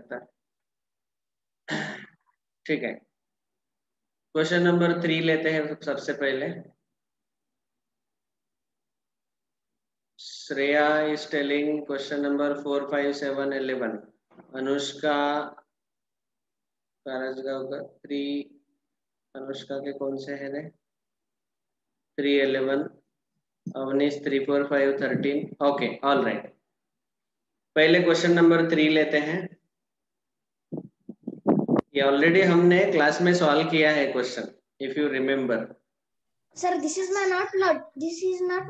लगता। ठीक है, क्वेश्चन नंबर 3 लेते हैं सबसे पहले। Shreya is telling question number 4, 5, 7, 11। Anushka Karjagaon का 3, अनुष्का के कौन से है रे? 3, 11, अवनीश 3, 4, 5, 13। Okay, all right. पहले क्वेश्चन नंबर 3 लेते हैं। ये ऑलरेडी हमने क्लास में सॉल्व किया है question, if you remember. Sir, this is not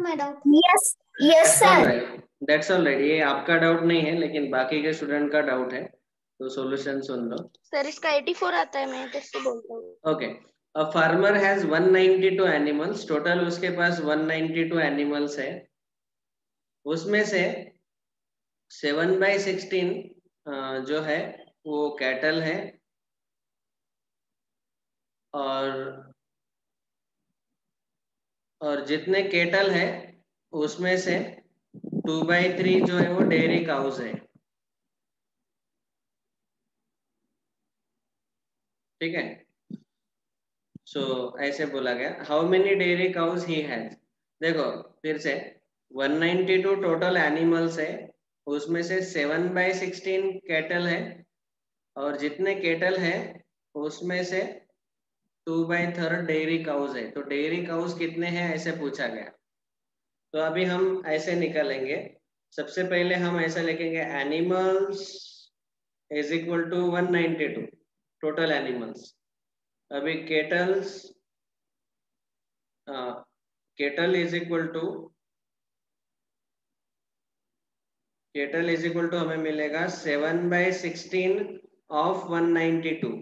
my doubt. Yes, yes, that's all sir. Right, that's all right. ये आपका डाउट नहीं है, लेकिन बाकी के स्टूडेंट का डाउट है, तो सॉल्यूशन सुन लो। सर इसका 84 आता है, मैं कैसे बोलता हूँ। Okay, a farmer has 192 animals. Total उसके पास 192 एनिमल्स है। उसमें से 7/16 जो है वो कैटल है, और जितने कैटल है उसमें से 2/3 जो है वो डेयरी काउज है। ठीक है, सो ऐसे बोला गया। How many dairy cows he has. देखो फिर से, 192 टोटल एनिमल्स है, उसमें से 7/16 कैटल है, और जितने कैटल है उसमें से 2/3 डेयरी काउज है। तो डेयरी काउज कितने हैं ऐसे पूछा गया। तो अभी हम ऐसे निकालेंगे। सबसे पहले हम ऐसा लिखेंगे, animals is equal to 192 total animals. अभी cattles, cattle is equal to हमें मिलेगा 7/16 ऑफ 192,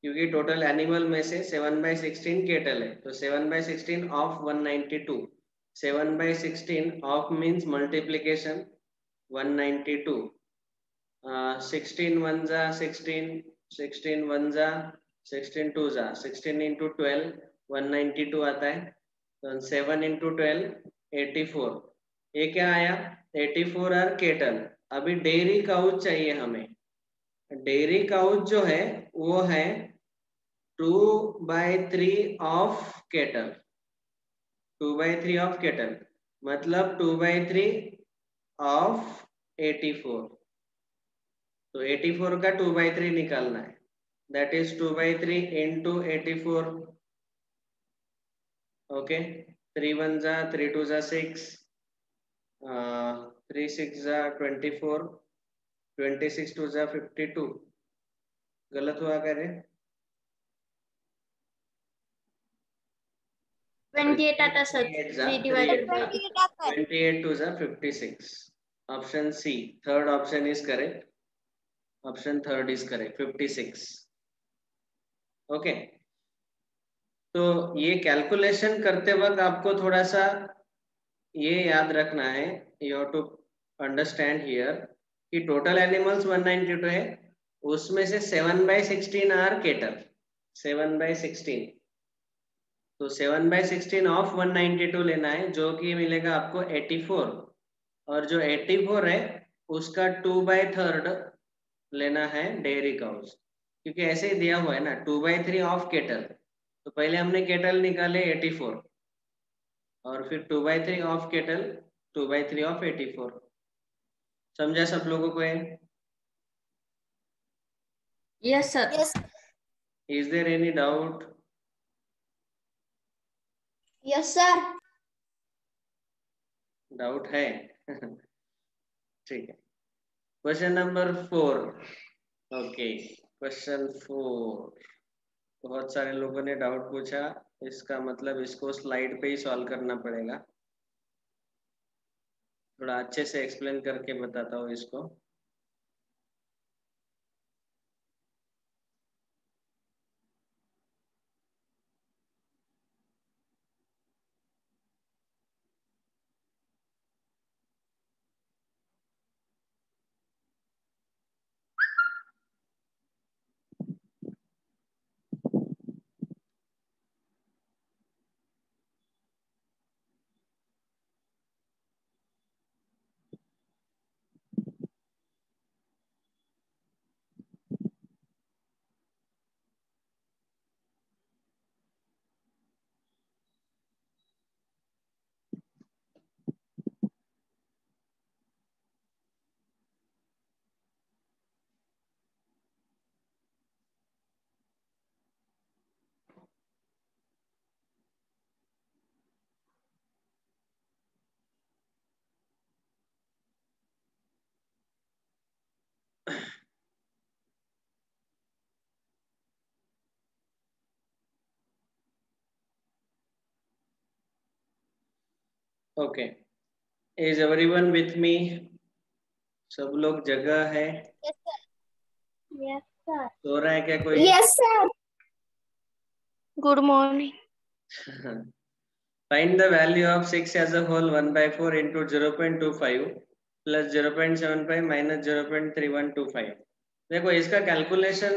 क्योंकि टोटल एनिमल में से 7/16 केटल है, तो 7/16 ऑफ 192। 7/16 ऑफ मीन्स मल्टीप्लीकेशन 192, 16 1 जा 16, 16 1 जा 16 2 जा 16 इंटू 12 192 आता है। तो 7 इंटू 12 84। ये क्या आया? 84 आर केटल। अभी डेयरी काउज चाहिए हमें। डेयरी काउज जो है वो है 2/3 ऑफ केटल। 2/3 ऑफ केटल मतलब 2/3 ऑफ 84। तो 84 का 2/3 निकालना है, दैट इज 2/3 इंटू 84। ओके, 3 1 जा 3 2 जा 6, 3 6 जा 24, 26 2 जा 52। गलत हुआ करे? 28 आता सर, 3 divided by 2. 28 2 जा 56। Option C, third option is correct. Option third is correct, 56। Okay, तो ये कैलकुलेशन करते वक्त आपको थोड़ा सा ये याद रखना है, you have to understand here कि टोटल एनिमल्स 192 है, उसमें से 7/16 आर केटल। 7/16, तो 7/16 ऑफ 192 लेना है, जो कि मिलेगा आपको 84। और जो 84 है उसका 2/3 लेना है डेयरी काउज, क्योंकि ऐसे ही दिया हुआ है ना, 2/3 ऑफ केटल। तो पहले हमने केटल निकाले 84, और फिर 2/3 ऑफ केटल 2/3 ऑफ 84। समझा सब लोगों को? है Yes, sir. Yes, is there any doubt? yes, sir. Doubt है? ठीक है, क्वेश्चन नंबर 4। ओके, क्वेश्चन 4, बहुत सारे लोगों ने डाउट पूछा, इसका मतलब इसको स्लाइड पे ही सॉल्व करना पड़ेगा। थोड़ा अच्छे से एक्सप्लेन करके बताता हूँ इसको। Okay, is everyone with me? सब लोग जगह है? Yes, sir. सो रहा है क्या कोई? Yes, sir. Good morning. Find the value of 6 as a whole 1 by 4 into 0.25 plus 0.75 minus 0.3125। देखो इसका कैलकुलेशन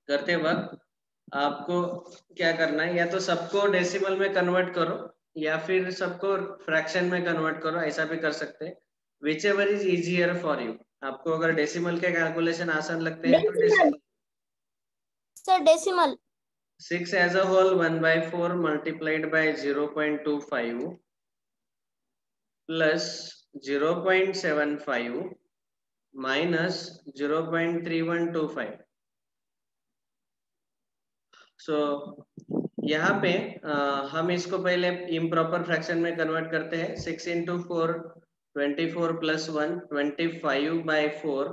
करते वक्त आपको क्या करना है, या तो सबको डेसिमल में कन्वर्ट करो या फिर सबको फ्रैक्शन में कन्वर्ट करो, ऐसा भी कर सकते हैं। Which ever is easier for you. आपको अगर डेसिमल के कैलकुलेशन आसान लगते हैं तो decimal. Sir, decimal. 6 as a whole 1 by 4 multiplied by 0.25 plus 0.75 minus 0.3125। सो यहाँ पे हम इसको पहले इम्प्रॉपर फ्रैक्शन में कन्वर्ट करते हैं। 6 into 4 24 plus 1 25 by 4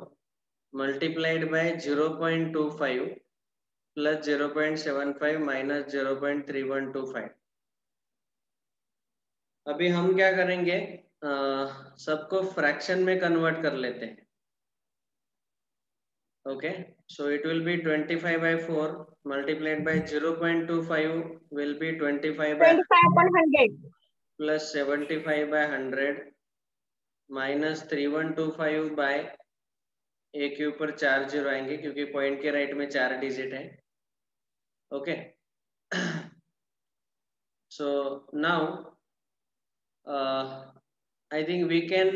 multiplied by 0.25 plus 0.75 minus 0.3125। अभी हम क्या करेंगे, सबको फ्रैक्शन में कन्वर्ट कर लेते हैं। Okay, so it will be 25 by 4 multiplied by 0.25 will be 25 by 25/100. plus 75 by 100 minus 3125 by ए के ऊपर 4 जीरो आएंगे क्योंकि पॉइंट के राइट में 4 डिजिट है। Okay, so now I think we can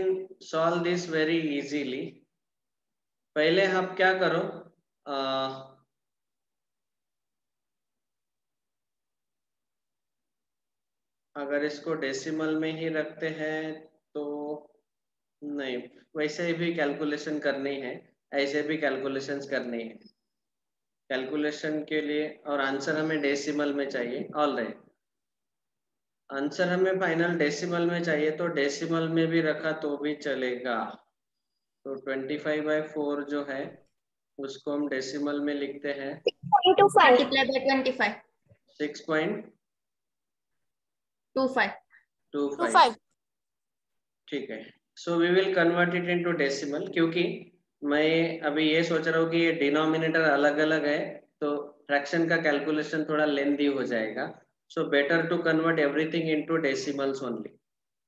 solve this very easily। पहले आप क्या करो, अगर इसको डेसिमल में ही रखते हैं तो नहीं, वैसे भी कैलकुलेशन करनी है, ऐसे भी कैलकुलेशंस करनी है। कैलकुलेशन के लिए और आंसर हमें डेसिमल में चाहिए। ऑलराइट, आंसर हमें फाइनल डेसिमल में चाहिए, तो डेसिमल में भी रखा तो भी चलेगा। तो 25 by 4 जो है उसको हम डेसिमल में लिखते हैं 6.25. Multiply by 25. 6.25। 25. ठीक है, so we will convert it into decimal. क्योंकि मैं अभी ये सोच रहा हूँ कि ये डिनोमिनेटर अलग अलग है तो फ्रैक्शन का कैलकुलेशन थोड़ा लेंदी हो जाएगा। So better to convert everything into decimals only.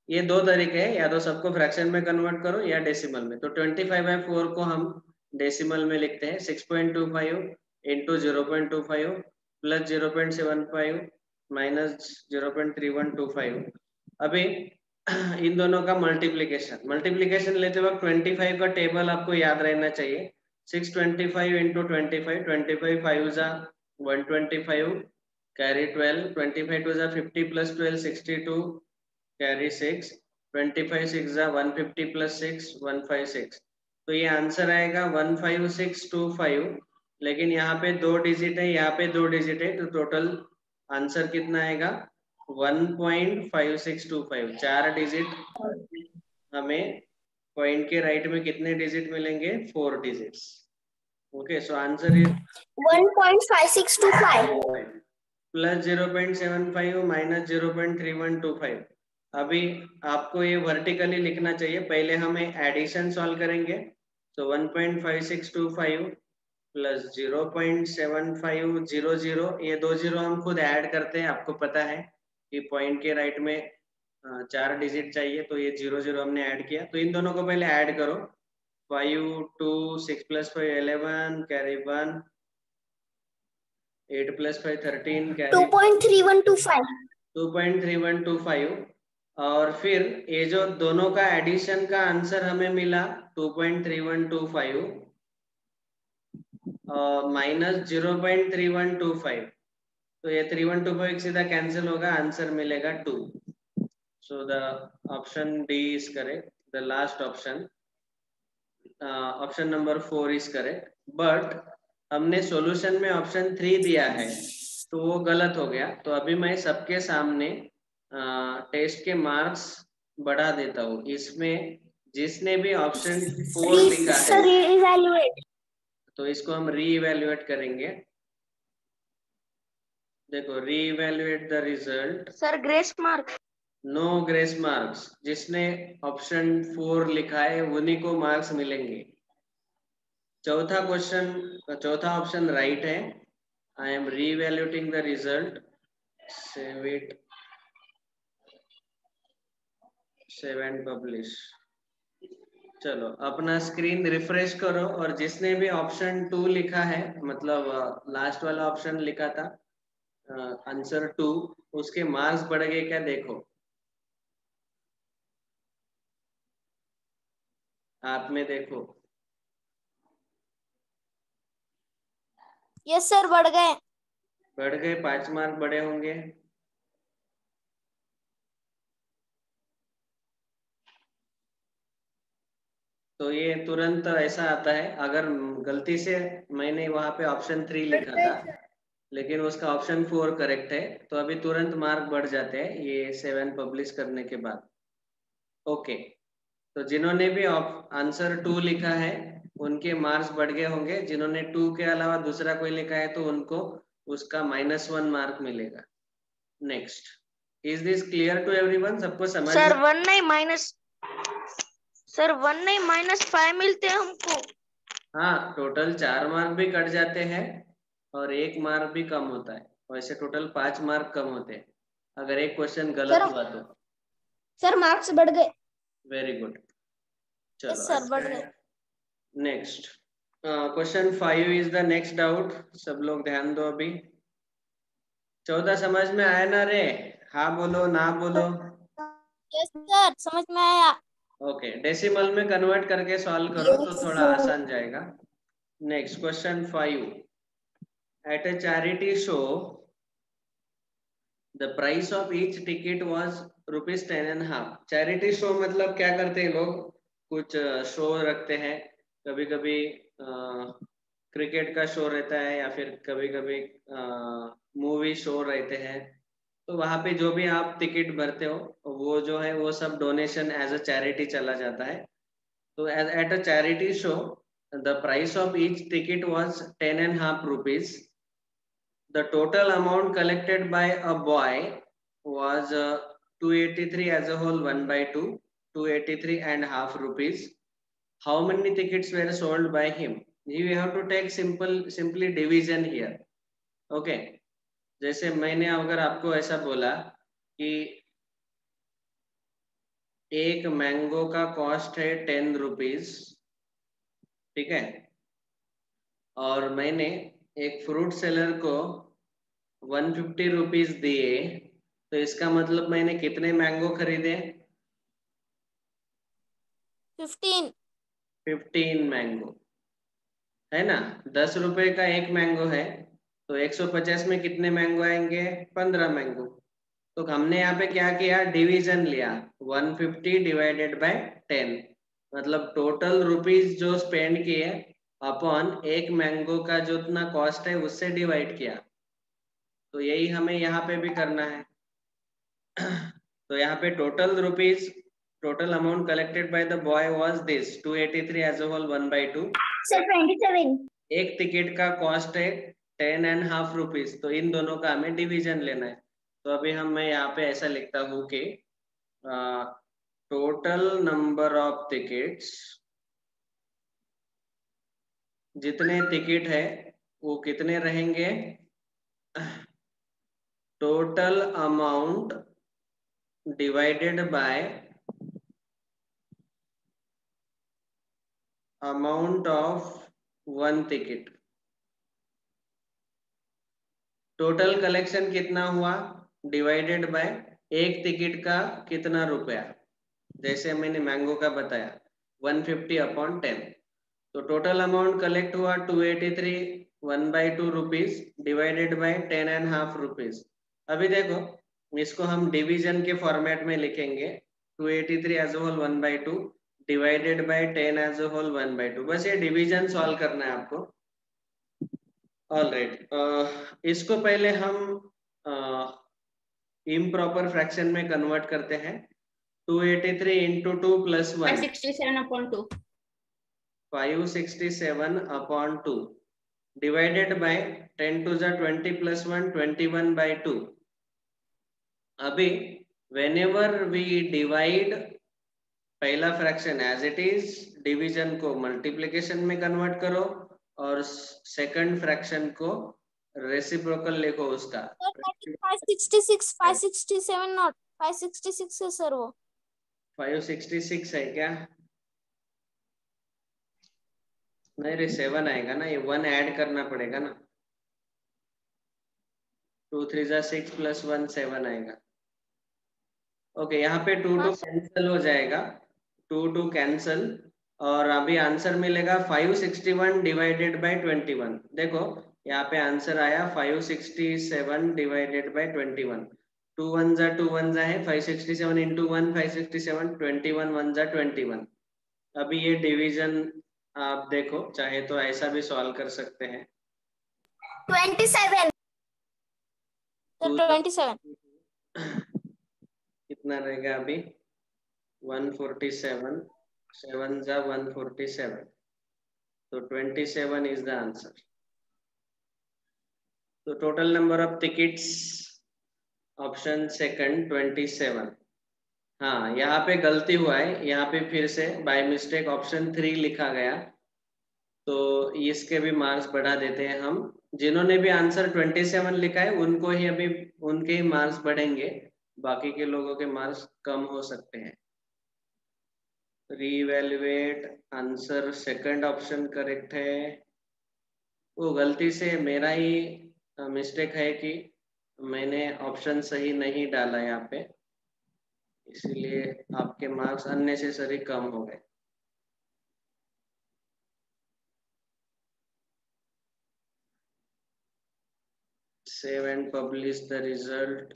ये दो तरीके हैं, या तो सबको फ्रैक्शन में कन्वर्ट करो या डेसिमल में। तो 25 by 4 को हम डेसिमल में लिखते हैं 6.25 इंटू 0.25 प्लस 0.75 माइनस 0.3125। अभी इन दोनों का मल्टीप्लिकेशन लेते वक्त 25 का टेबल आपको याद रहना चाहिए। 625 इंटू 25, 25 5 जा 125 कैरी 12, 25 2 जा 50 प्लस 12 62 कैरी 6, 25 6 जा 150 प्लस 6 156। तो ये आंसर आएगा 15625। लेकिन यहाँ पे 2 डिजिट है, यहाँ पे 2 डिजिट है, तो टोटल आंसर कितना आएगा 1.5625। 4 डिजिट हमें पॉइंट के राइट में कितने डिजिट मिलेंगे, 4 digits. Okay, so answer is 1.5625. Plus 0.75 minus 0.3125। अभी आपको ये वर्टिकली लिखना चाहिए। पहले हमें एडिशन सॉल्व करेंगे, तो 1.5625 प्लस 0.7500, ये 2 जीरो हम खुद ऐड करते हैं। आपको पता है कि पॉइंट के राइट में 4 डिजिट चाहिए, तो ये 0 0 हमने ऐड किया। तो इन दोनों को पहले ऐड करो, 5 2 6 प्लस 5 11 कैरी 1 8 प्लस 5 13 कैरी 2.3125. 2.3125। और फिर ये जो दोनों का एडिशन का आंसर हमें मिला 2.3125 माइनस 0.3125। तो ये 3125 सीधा कैंसिल होगा, आंसर मिलेगा 2। So the option D is correct. The last option, option number 4 is correct. But हमने सॉल्यूशन में ऑप्शन 3 दिया है तो वो गलत हो गया। तो अभी मैं सबके सामने टेस्ट के मार्क्स बढ़ा देता हूँ। इसमें जिसने भी ऑप्शन 4 लिखा है Re-evaluate. तो इसको हम री-इवैल्यूएट करेंगे। देखो, re-evaluate the result. Sir grace mark. No grace marks. जिसने ऑप्शन 4 लिखा है उन्हीं को मार्क्स मिलेंगे। चौथा क्वेश्चन, चौथा ऑप्शन राइट है। I am re-evaluating the result. Save it, save and publish. चलो अपना स्क्रीन रिफ्रेश करो और जिसने भी ऑप्शन 2 लिखा है, मतलब लास्ट वाला ऑप्शन लिखा था आंसर 2, उसके मार्क्स बढ़ गए क्या देखो। आप में देखो। यस सर, बढ़ गए। बढ़ गए, 5 मार्क बढ़े होंगे। तो ये तुरंत ऐसा आता है, अगर गलती से मैंने वहां पे ऑप्शन 3 लिखा था लेकिन उसका ऑप्शन 4 करेक्ट है, तो अभी तुरंत मार्क बढ़ जाते हैं ये 7 पब्लिश करने के बाद। ओके, तो जिन्होंने भी आंसर 2 लिखा है उनके मार्क्स बढ़ गए होंगे। जिन्होंने 2 के अलावा दूसरा कोई लिखा है तो उनको उसका -1 मार्क मिलेगा। Next, is this clear to everyone? सबको समझ सर में? 1 नहीं माइनस, सर 1 नहीं -5 मिलते हैं हमको। हाँ, टोटल 4 मार्क भी कट जाते हैं और 1 मार्क भी कम होता है। वैसे टोटल 5 मार्क कम होते हैं अगर एक क्वेश्चन गलत हुआ तो। सर मार्क्स बढ़ गए। Very good. चलो यस सर, बढ़ गए। Next question 5 is the next doubt. सब लोग ध्यान दो अभी। 14 समझ में आया ना रे? हाँ बोलो, ना बोलो। यस सर, समझ में आया। ओके, डेसिमल में कन्वर्ट करके सॉल्व करो तो थोड़ा आसान जाएगा। Next question 5, at a charity show the price of each ticket was ₹10.5। Charity show मतलब क्या करते हैं लोग, कुछ शो रखते हैं। कभी कभी क्रिकेट का शो रहता है या फिर कभी कभी मूवी शो रहते हैं। तो वहां पे जो भी आप टिकट भरते हो वो जो है वो सब डोनेशन एज अ चैरिटी चला जाता है। तो at a charity show the price of each ticket was ₹10.5। The total amount collected by a boy was 283 as a whole, 1 by 2, 283.5 rupees. How many tickets were sold by him? You have to take simply division here. Okay. जैसे मैंने अगर आपको ऐसा बोला कि एक mango का cost है 10 रुपीज, ठीक है, और मैंने एक फ्रूट सेलर को 150 रुपीज दिए, तो इसका मतलब मैंने कितने मैंगो खरीदे? 15 मैंगो, है ना। 10 रुपए का एक मैंगो है, तो 150 में कितने मैंगो आएंगे? 15 मैंगो। तो हमने यहाँ पे क्या किया? डिवीजन लिया, 150 डिवाइडेड बाय 10, मतलब टोटल रुपीज जो स्पेंड किए अपॉन एक मैंगो का जो इतना कॉस्ट है उससे डिवाइड किया। तो यही हमें यहाँ पे भी करना है। तो यहाँ पे total rupees, total amount collected by the boy was this 283 as a whole 1 by 2। Sir 27। एक टिकट का कॉस्ट है 10.5 रुपीज, तो इन दोनों का हमें डिवीजन लेना है। तो अभी मैं यहाँ पे ऐसा लिखता हूँ कि टोटल नंबर ऑफ टिकट्स, जितने टिकट है वो कितने रहेंगे? Total amount divided by amount of 1 ticket. Total collection कितना हुआ डिवाइडेड बाय एक टिकट का कितना रुपया। जैसे मैंने मैंगो का बताया 150 अपॉन 10, तो टोटल अमाउंट कलेक्ट हुआ 283 1 by 2 rupees divided by 10.5 rupees. अभी देखो इसको हम डिवीजन के फॉर्मेट में लिखेंगे, 283 as a whole 1 by 2 divided by 10 as a whole 1 by 2। बस ये डिवीजन सॉल्व करना है आपको। ऑलराइट, इसको पहले हम इम्प्रॉपर फ्रैक्शन में कन्वर्ट करते हैं। 283 into 2 plus 1, 567/2। 567 upon 2 divided by 10 to the 20 plus 1 21 by 2। अभी whenever we divide पहला fraction as it is, division को मल्टीप्लिकेशन में कन्वर्ट करो और सेकंड फ्रैक्शन को रेसिप्रोकल लिखो उसका। 566 567 नॉट 566 है सर वो। 566 है क्या? नहीं रे 7 आएगा ना, ये 1 ऐड करना पड़ेगा ना। 2 3 जा 6 प्लस 1 7 आएगा। ओके यहाँ पे 2 2 कैंसिल हो जाएगा, 2 2 कैंसिल और अभी आंसर मिलेगा 561 डिवाइडेड बाय 21। देखो यहाँ पे आंसर आया 567 डिवाइडेड बाय 21। 2 1 जा 2 1 जा है, 567 इंटू 1 567, 21 1 जा 21। अभी ये डिवीजन आप देखो, चाहे तो ऐसा भी सॉल्व कर सकते हैं। 27 27 कितना रहेगा अभी? 147, 7 जा 147, तो 27 is the answer. तो total number of tickets, option second 27। हाँ यहाँ पे गलती हुआ है, यहाँ पे फिर से बाय मिस्टेक ऑप्शन 3 लिखा गया, तो इसके भी मार्क्स बढ़ा देते हैं हम। जिन्होंने भी आंसर 27 लिखा है उनको ही अभी उनके ही मार्क्स बढ़ेंगे, बाकी के लोगों के मार्क्स कम हो सकते हैं। Re-evaluate answer second option correct है। वो गलती से मेरा ही मिस्टेक है कि मैंने ऑप्शन सही नहीं डाला यहाँ पे, इसीलिए आपके मार्क्स अननेसेसरी कम हो गए। Save and publish the result.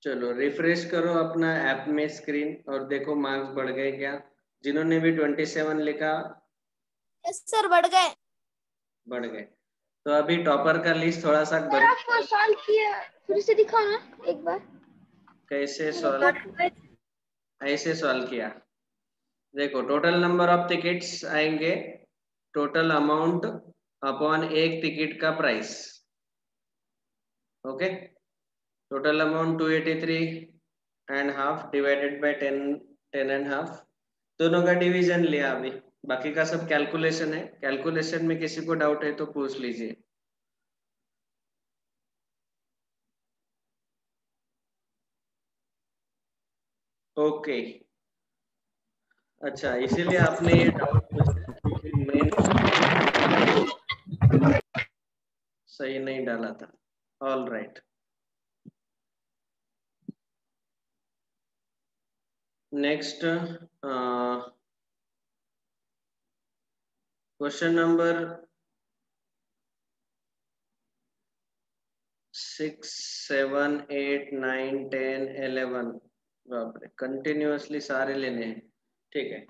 चलो रिफ्रेश करो अपना ऐप में स्क्रीन और देखो मार्क्स बढ़ गए क्या? जिन्होंने भी 27 लिखा यस सर बढ़ गए। बढ़ गए। तो अभी टॉपर का लिस्ट थोड़ा सा आपको सॉल्व किया, फिर से दिखाओ ना एक बार। कैसे सॉल्व, ऐसे सॉल्व किया। देखो टोटल नंबर ऑफ टिकट्स आएंगे, टोटल अमाउंट अपॉन एक टिकट का price. Okay, total amount 283.5 divided by 10.5। दोनों का डिवीजन लिया अभी, बाकी का सब कैलकुलेशन है। कैलकुलेशन में किसी को डाउट है तो पूछ लीजिए। ओके अच्छा, इसीलिए आपने ये डाउट सही नहीं डाला था। All right, next question number 6 7 8 9 10 11। बाप रे, कंटिन्यूअसली सारे लेने हैं। ठीक है,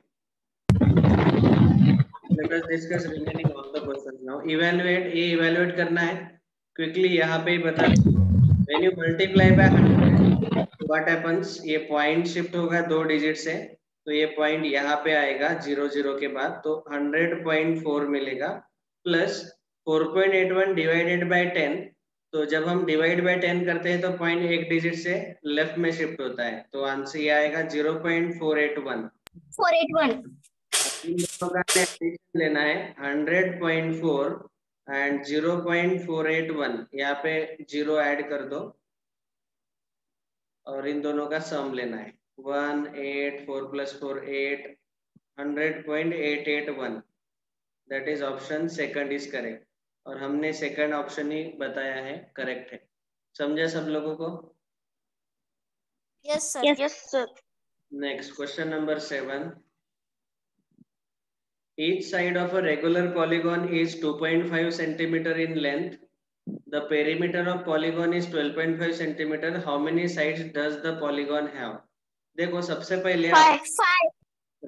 let us discuss remaining all the questions now. Evaluate, ये evaluate करना है क्विकली। यहाँ पे ही बता, when you multiply by 100 what happens, ये पॉइंट शिफ्ट होगा 2 डिजिट से, तो ये पॉइंट यहाँ पे आएगा 0 0 के बाद, तो 100.4 मिलेगा प्लस 4.81 डिवाइडेड बाय 10। तो जब हम डिवाइड बाय 10 करते हैं तो पॉइंट एक डिजिट से लेफ्ट में शिफ्ट होता है, तो आंसर ये आएगा 0.481। 481 इन दोनों का एडिशन लेना है 100.4 एंड 0.481, यहाँ पे 0 ऐड कर दो और इन दोनों का सम लेना है। 1 8 4 + 4 8, 100.881। That is option second is correct, और हमने सेकंड ऑप्शन ही बताया है करेक्ट है। समझे सब लोगों को? Yes sir. Yes sir. Next question number 7। Each side of a regular polygon is 2.5 centimeter in length. The perimeter of polygon is 12.5 centimeter. How many sides does the polygon have? देखो सबसे पहले 5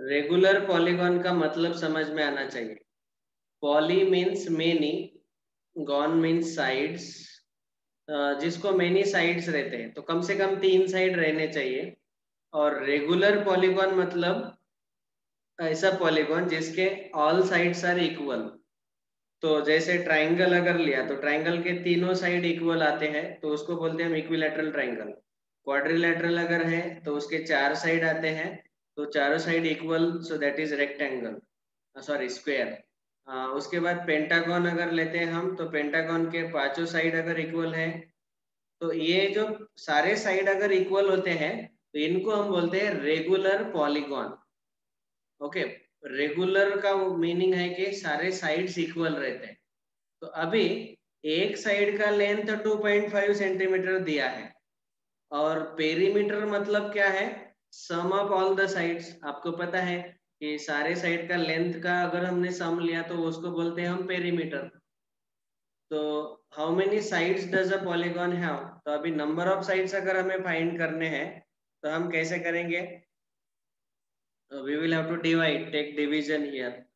regular polygon का मतलब समझ में आना चाहिए। Poly means many, gone means sides. जिसको मेनी साइड्स रहते हैं तो कम से कम 3 साइड रहने चाहिए। और रेगुलर पॉलीगॉन मतलब ऐसा पॉलीगॉन जिसके ऑल साइड्स आर इक्वल। तो जैसे ट्राइंगल अगर लिया तो ट्राइंगल के तीनों साइड इक्वल आते हैं तो उसको बोलते हैं हम इक्विलैटरल ट्राइंगल। क्वाड्रिलैटरल अगर है तो उसके 4 साइड आते हैं तो चारों side equal, so that is rectangle, sorry square. उसके बाद पेंटागन अगर लेते हैं हम तो पेंटागन के 5 साइड अगर इक्वल है तो ये जो सारे साइड अगर इक्वल होते हैं तो इनको हम बोलते हैं रेगुलर पॉलीगॉन। ओके, रेगुलर का मीनिंग है कि सारे साइड्स इक्वल रहते हैं। तो अभी एक साइड का लेंथ 2.5 सेंटीमीटर दिया है और पेरीमीटर मतलब क्या है, सम ऑफ ऑल द साइड्स। आपको पता है कि सारे साइड का लेंथ का अगर हमने सम लिया तो उसको बोलते हैं हम पेरीमीटर। तो how many sides does a polygon have, तो अभी नंबर ऑफ साइड्स अगर हमें फाइंड करने हैं तो हम कैसे करेंगे, we will have to divide, take division here.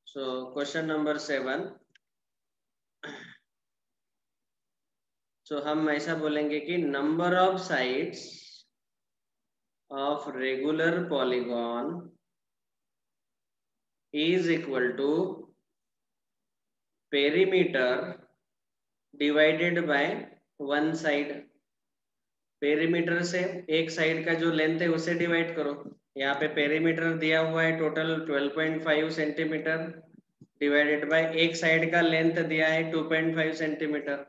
So question number 7, so हम ऐसा बोलेंगे कि number of sides of regular polygon is equal to perimeter divided by one side। Perimeter से एक साइड का जो लेंथ है उसे डिवाइड करो। यहाँ पे पेरीमीटर दिया हुआ है टोटल 12.5 सेंटीमीटर डिवाइडेड बाय एक साइड का लेंथ दिया है 2.5 सेंटीमीटर।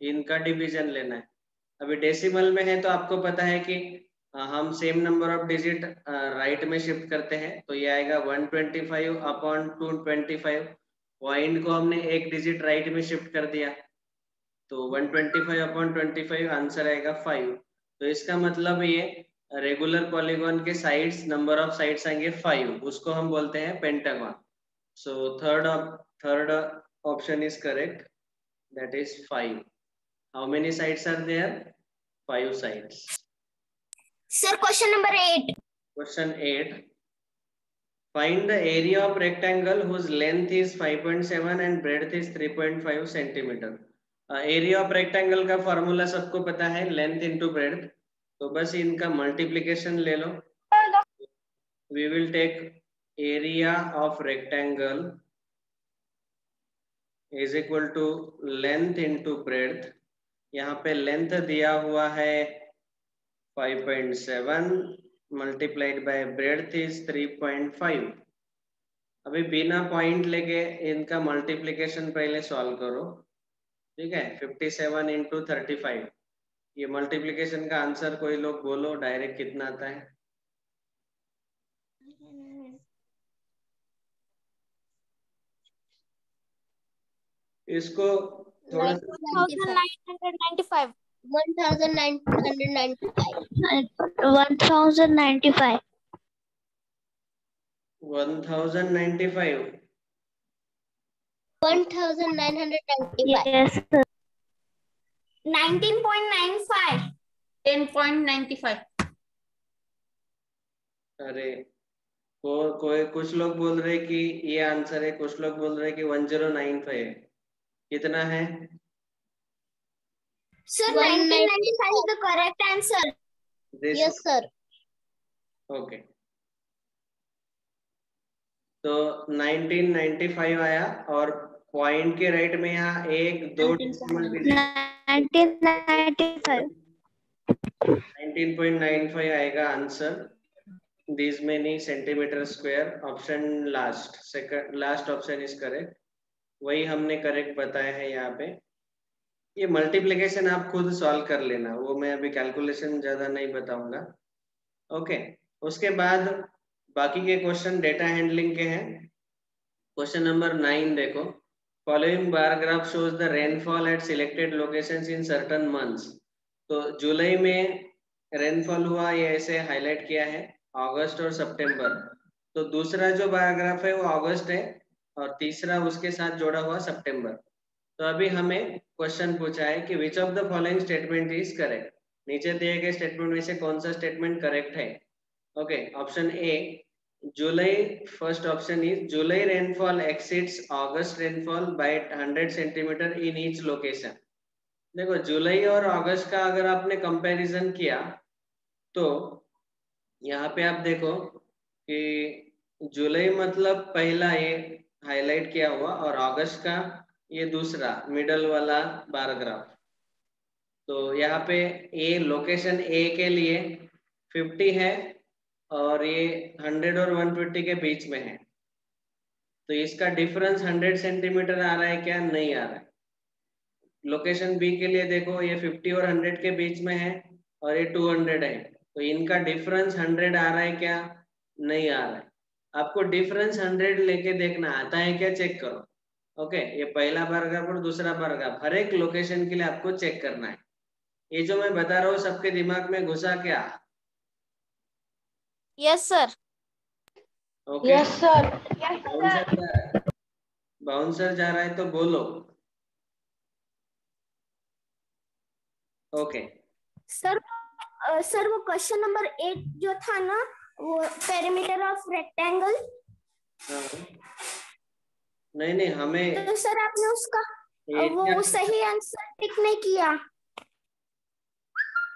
इनका डिवीजन लेना है। अभी डेसिमल में है तो आपको पता है कि हम same number of digit right में शिफ्ट करते हैं तो ये आएगा 125 अपॉन 225। पॉइंट को हमने एक डिजिट राइट में शिफ्ट कर दिया तो 125 अपॉन 25 आंसर आएगा 5। तो इसका मतलब ये रेगुलर पॉलीगॉन के साइड्स, नंबर ऑफ साइड्स आएंगे 5, उसको हम बोलते हैं pentagon. So third option is correct, that is 5। How many sides are there, 5 sides. Sir, question number 8. Question 8, find the area of rectangle whose length is 5.7 and breadth is 3.5 centimeter. Area of rectangle का formula सबको पता है, length into breadth. तो बस इनका multiplication ले लो। We will take area of rectangle is equal to length into breadth. यहाँ पे लेंथ दिया हुआ है 5.7 मल्टीप्लाइड बाय ब्रेड्थ इज 3.5। अभी बिना पॉइंट लेके इनका मल्टीप्लिकेशन पहले सॉल्व करो, ठीक है। 57 इंटू 35, ये मल्टीप्लिकेशन का आंसर कोई लोग बोलो डायरेक्ट कितना आता है। इसको थोड़ा 1995 1995. 1095 1095 1995. yes sir 19.95 10.95 अरे कोई कुछ लोग बोल रहे कि ये आंसर है, कुछ लोग बोल रहे कि 1095 है। कितना है? Sir, 1995 is the correct answer. Yes, sir. Okay, तो 1995 आया और पॉइंट के राइट में यहाँ 1 2 डेसिमल डिजिट 1995 19.95 आएगा answer. This many centimetre square, option last, second last option is correct. वही हमने करेक्ट बताया है यहाँ पे। ये मल्टीप्लिकेशन आप खुद सॉल्व कर लेना, वो मैं अभी कैलकुलेशन ज्यादा नहीं बताऊंगा। ओके, उसके बाद बाकी के क्वेश्चन डेटा हैंडलिंग के हैं। क्वेश्चन नंबर 9 देखो, following bar graph shows the rainfall at selected locations in certain months. तो जुलाई में रेनफॉल हुआ, ये ऐसे हाईलाइट किया है, अगस्त और सितंबर। तो दूसरा जो बार ग्राफ है वो अगस्त है और तीसरा उसके साथ जोड़ा हुआ सितंबर। तो अभी हमें क्वेश्चन पूछा है कि which of the following statement is correct. नीचे दिए गए स्टेटमेंट में से कौन सा स्टेटमेंट करेक्ट है? Okay, option A, July, first option is July rainfall exceeds August rainfall by 100 centimeter in each location. देखो जुलाई और अगस्त का अगर आपने कंपैरिजन किया तो यहाँ पे आप देखो कि जुलाई मतलब पहला ये हाईलाइट किया हुआ और अगस्त का ये दूसरा मिडल वाला बार ग्राफ। तो यहाँ पे ए लोकेशन ए के लिए 50 है और ये 100 और 150 के बीच में है। तो इसका डिफरेंस 100 सेंटीमीटर आ रहा है क्या? नहीं आ रहा है। लोकेशन बी के लिए देखो ये 50 और 100 के बीच में है और ये 200 है। तो इनका डिफरेंस 100 आ रहा है क्या? नहीं आ रहा है। आपको डिफरेंस 100 लेके देखना आता है क्या? चेक करो। ओके, ये पहला पैराग्राफ और दूसरा पैराग्राफ हर एक लोकेशन के लिए आपको चेक करना है। ये जो मैं बता रहा हूँ सबके दिमाग में घुसा क्या? Yes sir. Okay, yes sir. Bouncer जा रहा है तो बोलो। ओके सर सर वो क्वेश्चन नंबर 8 जो था ना, वो पेरीमीटर ऑफ रेक्टेंगल, नहीं हमें तो सर आपने उसका वो सही आंसर टिक नहीं किया।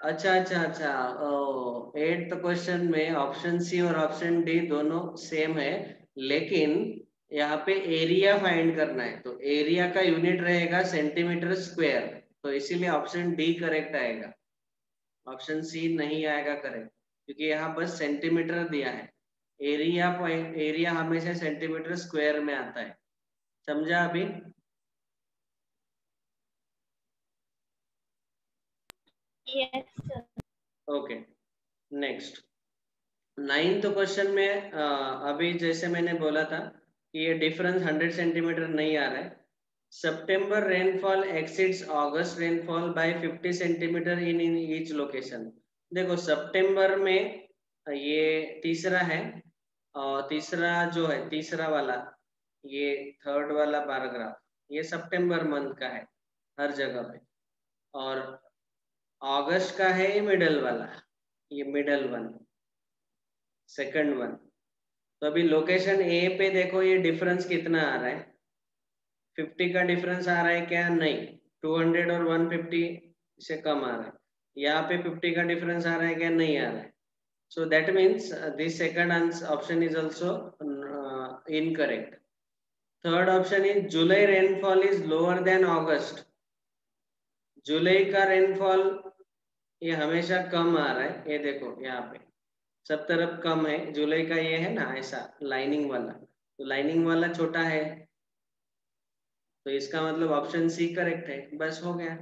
अच्छा 8th क्वेश्चन में ऑप्शन सी और ऑप्शन डी दोनों सेम है, लेकिन यहाँ पे एरिया फाइंड करना है। तो एरिया का यूनिट रहेगा सेंटीमीटर स्क्वायर, तो इसीलिए ऑप्शन डी करेक्ट आएगा। ऑप्शन सी नहीं आएगा करेक्ट, क्योंकि यहाँ बस सेंटीमीटर दिया है। एरिया हमेशा सेंटीमीटर स्क्वायर में आता है। समझा अभी? Yes sir. Okay, next 9th question में अभी जैसे मैंने बोला था कि ये डिफरेंस 100 सेंटीमीटर नहीं आ रहा है। September rainfall exceeds August rainfall by 50 centimetre in each location. देखो सितंबर में ये तीसरा है और तीसरा जो है तीसरा वाला ये थर्ड वाला पैराग्राफ ये सितंबर मंथ का है हर जगह पे, और अगस्त का है ये मिडल वाला, ये मिडल वन सेकंड वन। तो अभी लोकेशन ए पे देखो ये डिफरेंस कितना आ रहा है? 50 का डिफरेंस आ रहा है क्या? नहीं, 200 और 150 से कम आ रहा है। यहाँ पे 50 का डिफरेंस आ रहा है क्या? नहीं आ रहा है। So that means this second option is also incorrect. Third option is July rainfall is lower than August. जुलाई का रेनफॉल ये हमेशा कम आ रहा है। ये देखो यहाँ पे सब तरफ कम है। जुलाई का ये है ना ऐसा लाइनिंग वाला, तो लाइनिंग वाला छोटा है, तो इसका मतलब ऑप्शन सी करेक्ट है। बस हो गया,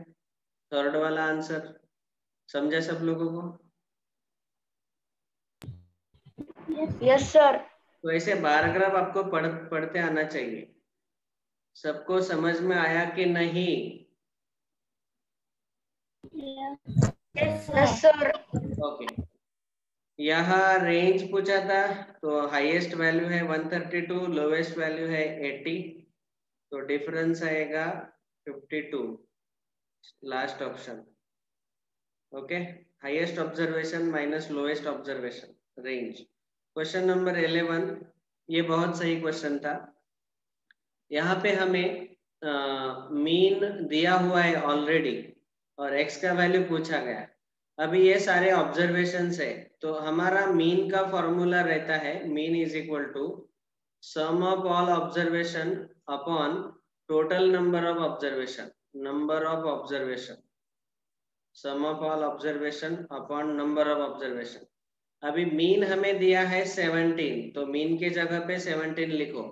थर्ड वाला आंसर। समझा सब लोगों को? Yes sir. तो ऐसे पैराग्राफ आपको पढ़ते आना चाहिए। सबको समझ में आया कि नहीं? Yes sir. ओके, यहाँ रेंज पूछा था तो हाईएस्ट वैल्यू है 132, लोवेस्ट वैल्यू है 80, तो डिफरेंस आएगा 52, last option. Okay, highest observation minus lowest observation, range. Question number 11, ये बहुत सही क्वेश्चन था। यहाँ पे हमें मीन दिया हुआ है ऑलरेडी और एक्स का वैल्यू पूछा गया। अभी ये सारे ऑब्जर्वेशंस है, तो हमारा मीन का फॉर्मूला रहता है mean is equal to sum of all observation upon total number of observation, number of observation, sum of all observation upon number of observation. अभी मीन हमें दिया है 17, तो मीन के जगह पे 17 लिखो।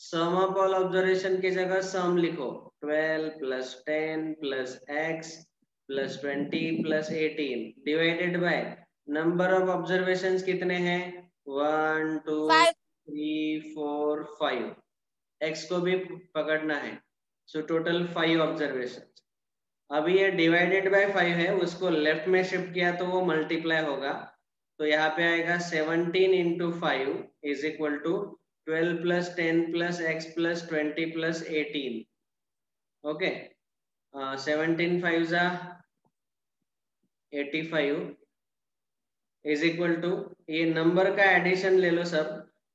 सम ऑफ ऑल ऑब्जर्वेशन की जगह सम लिखो, 12 plus 10 plus x plus 20 plus 18 divided by number of observations कितने हैं? 1 2 3 4 5। एक्स को भी पकड़ना है, सो टोटल 5 ऑब्जर्वेशन। अभी ये डिवाइडेड बाय 5 है, उसको लेफ्ट में शिफ्ट किया तो वो मल्टीप्लाई होगा, तो यहाँ पे आएगा 17 into 5 is equal to 12 plus 10 plus x plus 20 plus 18। Okay, 17 5 जा 85 इज इक्वल टू, ये नंबर का एडिशन ले लो सब,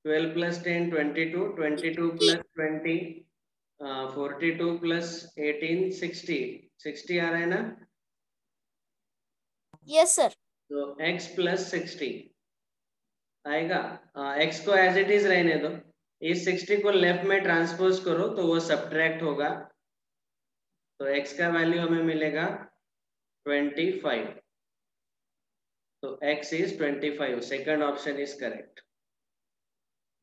12 plus 10 22, 22 plus 20 42 plus 18 60 60 आ रहा है ना? Yes, sir. तो x plus 60 आएगा। x को एज इट इज रहने दो, इस 60 को लेफ्ट में ट्रांसपोज करो तो वो सब्ट्रैक्ट होगा, तो x का वैल्यू हमें मिलेगा 25, तो x is 25, second option is correct.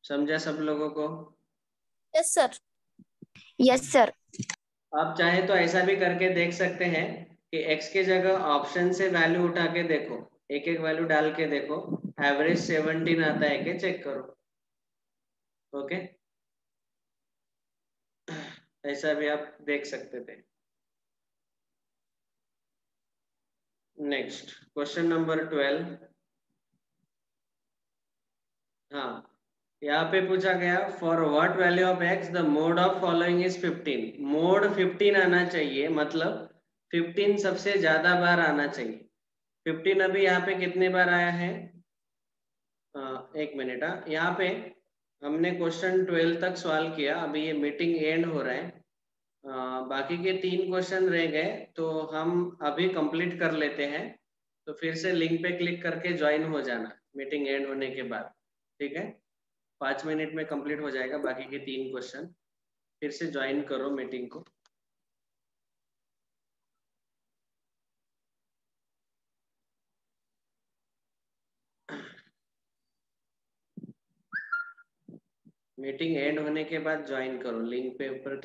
समझा सब लोगों को? Yes, sir. Yes sir. आप चाहे तो ऐसा भी करके देख सकते हैं कि x के जगह ऑप्शन से वैल्यू उठा के देखो, एक एक वैल्यू डाल के देखो, एवरेज 17 आता है कि चेक करो। ओके, ऐसा भी आप देख सकते थे। Next question number 12। हाँ, यहाँ पे पूछा गया for what value of x the mode of following is 15। Mode 15 आना चाहिए, मतलब 15 सबसे ज्यादा बार आना चाहिए। 15 अभी यहाँ पे कितने बार आया है? एक मिनट। यहाँ पे हमने क्वेश्चन 12 तक सॉल्व किया, अभी ये मीटिंग एंड हो रहा है, बाकी के 3 क्वेश्चन रह गए, तो हम अभी कंप्लीट कर लेते हैं। तो फिर से लिंक पे क्लिक करके ज्वाइन हो जाना मीटिंग एंड होने के बाद, ठीक है? 5 मिनट में कंप्लीट हो जाएगा बाकी के 3 क्वेश्चन। फिर से ज्वाइन करो मीटिंग को। मीटिंग एंड होने के बाद ज्वाइन करो, लिंक पे ऊपर